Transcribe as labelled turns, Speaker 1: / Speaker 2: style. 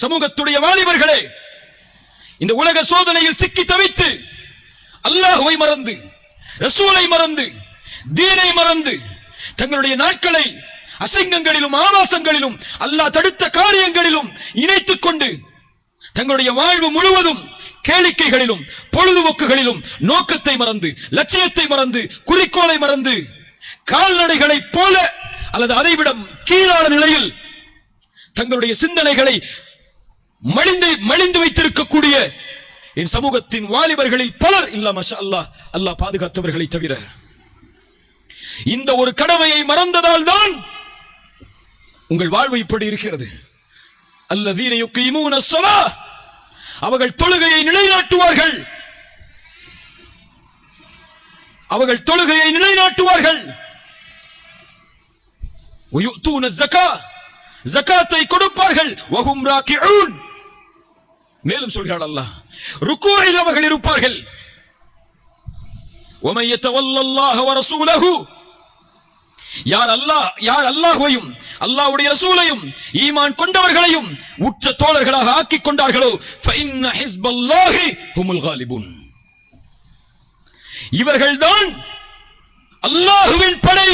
Speaker 1: சமூகத்துடைய வாலிபர்களே, இந்த உலக சோதனையில் சிக்கி தவித்து அல்லாஹ்வை மறந்து, ரசூலை மறந்து, தீனை மறந்து, தங்களுடைய நாட்களை அசிங்கங்களிலும் ஆபாசங்களிலும் அல்லாஹ் தடுத்த காரியங்களிலும் இணைத்துக் கொண்டு தங்களுடைய வாழ்வு முழுவதும் கேளிக்கைகளிலும் பொழுதுபோக்குகளிலும் நோக்கத்தை மறந்து, லட்சியத்தை மறந்து, குறிக்கோளை மறந்து, கால்நடைகளை போல அல்லது அதைவிட கீழான நிலையில் தங்களுடைய சிந்தனைகளை மலிந்து வைத்திருக்கக்கூடிய என் சமூகத்தின் வாலிபர்களில் பலர் இல்ல மாஷா அல்லாஹ், அல்லாஹ் பாதுகாத்தவர்களை தவிர, இந்த ஒரு கடமையை மறந்ததால் தான் உங்கள் வாழ்வு இப்படி இருக்கிறது. அல்லதீன யுகீமூன ஸலாஹ், அவர்கள் தொழுகையை நிலைநாட்டுவார்கள், அவர்கள் தொழுகையை நிலைநாட்டுவார்கள். வயுத்தூன ஸகாத், ஜகாத்தை கொடுப்பார்கள். வஹும் ராகிஊன், மேலும் சொல்கிறார் அல்லாஹ், ருக்கூஇல் அவர்கள் இருப்பார்கள். வமன் யதவல்லல்லாஹு வரசூலஹு, யார் அல்லாஹ்வையும் அல்லாஹ்வுடைய ரசூலையும் ஈமான் கொண்டவர்களையும் உற்ற தோழர்களாக ஆக்கிக் கொண்டார்களோ ஃபஇன்ன ஹிஸ்பல்லாஹி ஹுமுல் காலிபூன், இவர்கள்தான் அல்லாஹ்வின் படை.